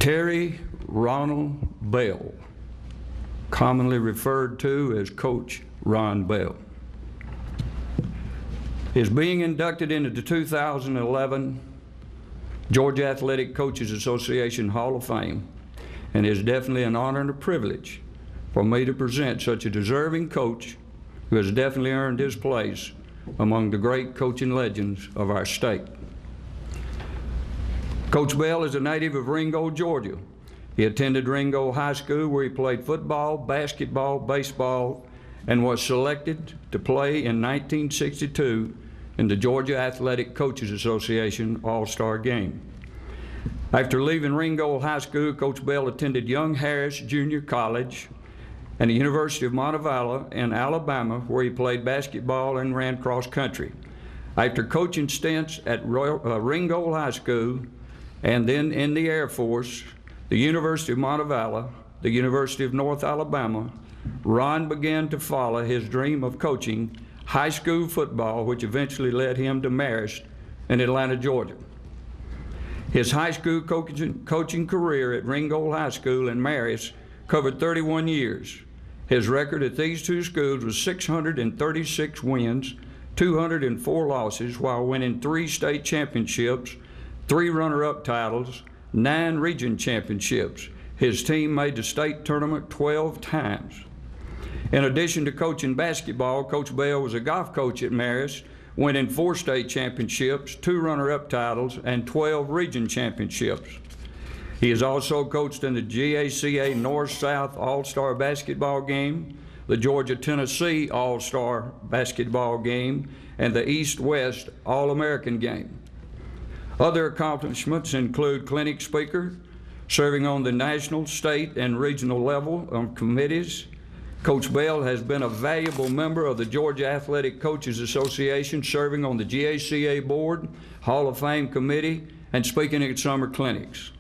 Terry Ronald Bell, commonly referred to as Coach Ron Bell, is being inducted into the 2011 Georgia Athletic Coaches Association Hall of Fame, and it is definitely an honor and a privilege for me to present such a deserving coach who has definitely earned his place among the great coaching legends of our state. Coach Bell is a native of Ringgold, Georgia. He attended Ringgold High School, where he played football, basketball, baseball, and was selected to play in 1962 in the Georgia Athletic Coaches Association All-Star Game. After leaving Ringgold High School, Coach Bell attended Young Harris Junior College and the University of Montevallo in Alabama, where he played basketball and ran cross country. After coaching stints at Ringgold High School and then in the Air Force, the University of Montevallo, the University of North Alabama, Ron began to follow his dream of coaching high school football, which eventually led him to Marist in Atlanta, Georgia. His high school coaching career at Ringgold High School and Marist covered 31 years. His record at these two schools was 636 wins, 204 losses, while winning 3 state championships, 3 runner-up titles, 9 region championships. His team made the state tournament 12 times. In addition to coaching basketball, Coach Bell was a golf coach at Marist, winning 4 state championships, 2 runner-up titles, and 12 region championships. He has also coached in the GACA North-South All-Star Basketball Game, the Georgia-Tennessee All-Star Basketball Game, and the East-West All-American Game. Other accomplishments include clinic speaker, serving on the national, state, and regional level on committees. Coach Bell has been a valuable member of the Georgia Athletic Coaches Association, serving on the GACA Board, Hall of Fame Committee, and speaking at summer clinics.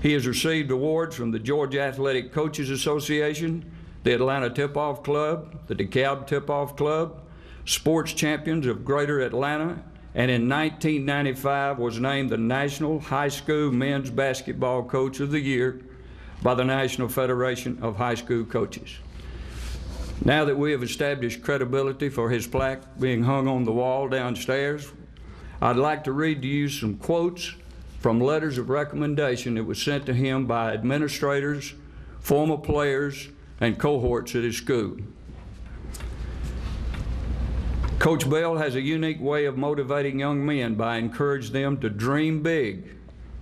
He has received awards from the Georgia Athletic Coaches Association, the Atlanta Tip-Off Club, the DeKalb Tip-Off Club, Sports Champions of Greater Atlanta, and in 1995 was named the National High School Men's Basketball Coach of the Year by the National Federation of High School Coaches. Now that we have established credibility for his plaque being hung on the wall downstairs, I'd like to read to you some quotes from letters of recommendation that was sent to him by administrators, former players, and cohorts at his school. Coach Bell has a unique way of motivating young men by encouraging them to dream big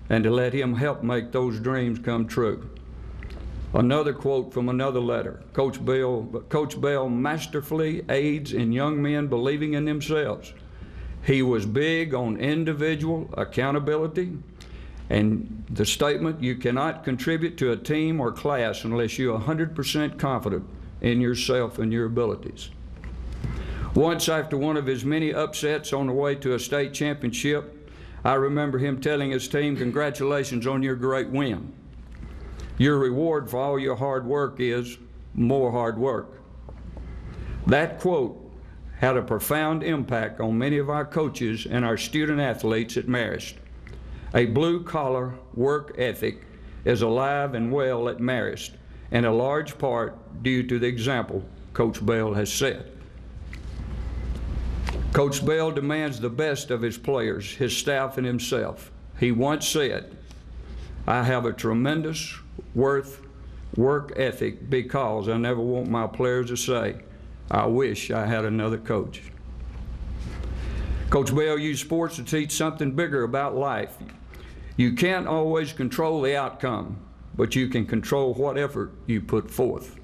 and to let him help make those dreams come true. Another quote from another letter: Coach Bell masterfully aids in young men believing in themselves. He was big on individual accountability and the statement, "You cannot contribute to a team or class unless you're 100% confident in yourself and your abilities." Once, after one of his many upsets on the way to a state championship, I remember him telling his team, "Congratulations on your great win. Your reward for all your hard work is more hard work." That quote had a profound impact on many of our coaches and our student athletes at Marist. A blue-collar work ethic is alive and well at Marist, in a large part due to the example Coach Bell has set. Coach Bell demands the best of his players, his staff, and himself. He once said, "I have a tremendous work ethic because I never want my players to say, 'I wish I had another coach.'" Coach Bell used sports to teach something bigger about life. You can't always control the outcome, but you can control what effort you put forth.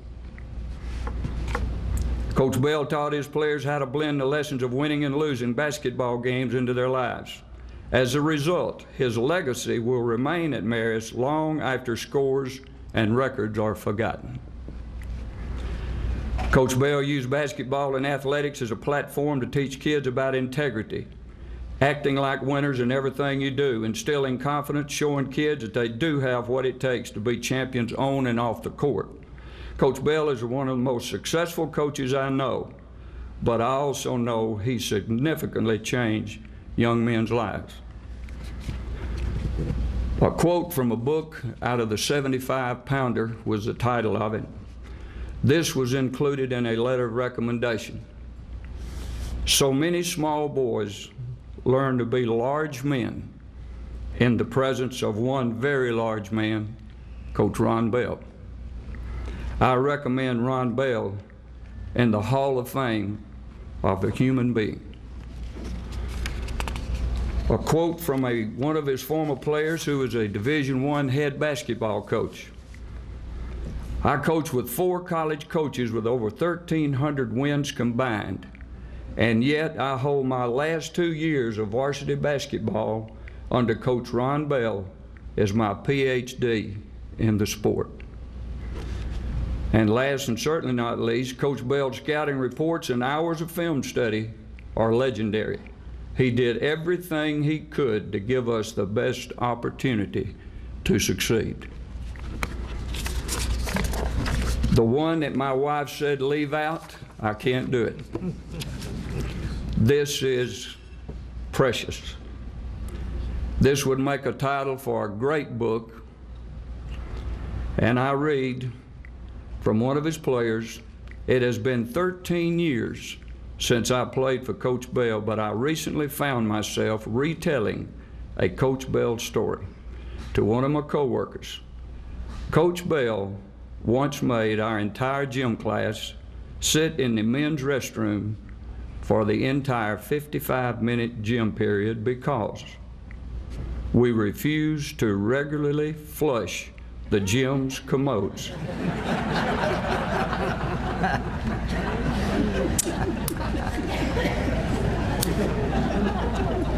Coach Bell taught his players how to blend the lessons of winning and losing basketball games into their lives. As a result, his legacy will remain at Marist long after scores and records are forgotten. Coach Bell used basketball and athletics as a platform to teach kids about integrity, acting like winners in everything you do, instilling confidence, showing kids that they do have what it takes to be champions on and off the court. Coach Bell is one of the most successful coaches I know, but I also know he significantly changed young men's lives. A quote from a book out of the 75-pounder was the title of it. This was included in a letter of recommendation. So many small boys learn to be large men in the presence of one very large man, Coach Ron Bell. I recommend Ron Bell in the Hall of Fame of the human being. A quote from one of his former players who was a Division I head basketball coach. I coached with 4 college coaches with over 1,300 wins combined, and yet I hold my last 2 years of varsity basketball under Coach Ron Bell as my PhD in the sport. And last and certainly not least, Coach Bell's scouting reports and hours of film study are legendary. He did everything he could to give us the best opportunity to succeed. The one that my wife said leave out, I can't do it. This is precious. This would make a title for a great book. And I read from one of his players, it has been 13 years since I played for Coach Bell, but I recently found myself retelling a Coach Bell story to one of my coworkers. Coach Bell once made our entire gym class sit in the men's restroom for the entire 55-minute gym period because we refused to regularly flush the gym's commodes.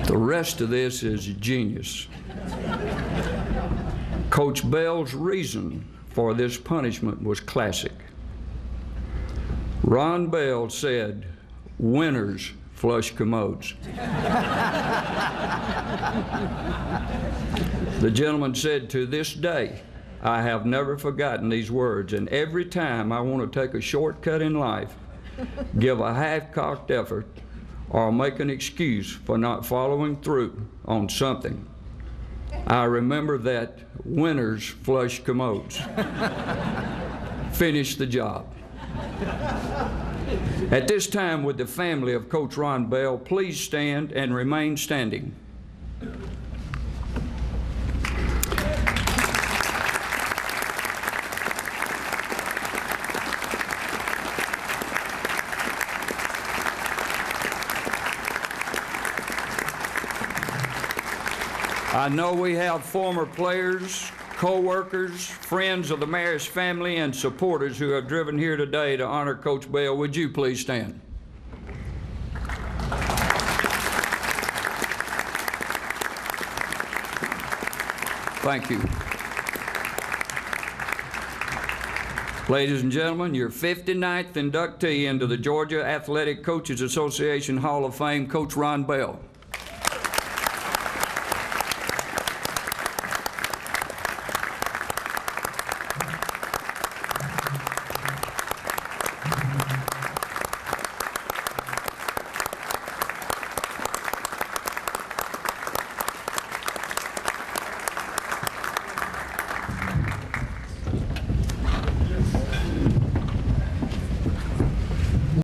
The rest of this is genius. Coach Bell's reason for this punishment was classic. Ron Bell said, "Winners flush commodes." The gentleman said, "To this day, I have never forgotten these words, and every time I want to take a shortcut in life, give a half-cocked effort, or make an excuse for not following through on something, I remember that winners flush commodes." Finish the job. At this time, would the family of Coach Ron Bell please stand and remain standing? I know we have former players, co-workers, friends of the Maris family, and supporters who have driven here today to honor Coach Bell. Would you please stand? Thank you. Ladies and gentlemen, your 59th inductee into the Georgia Athletic Coaches Association Hall of Fame, Coach Ron Bell.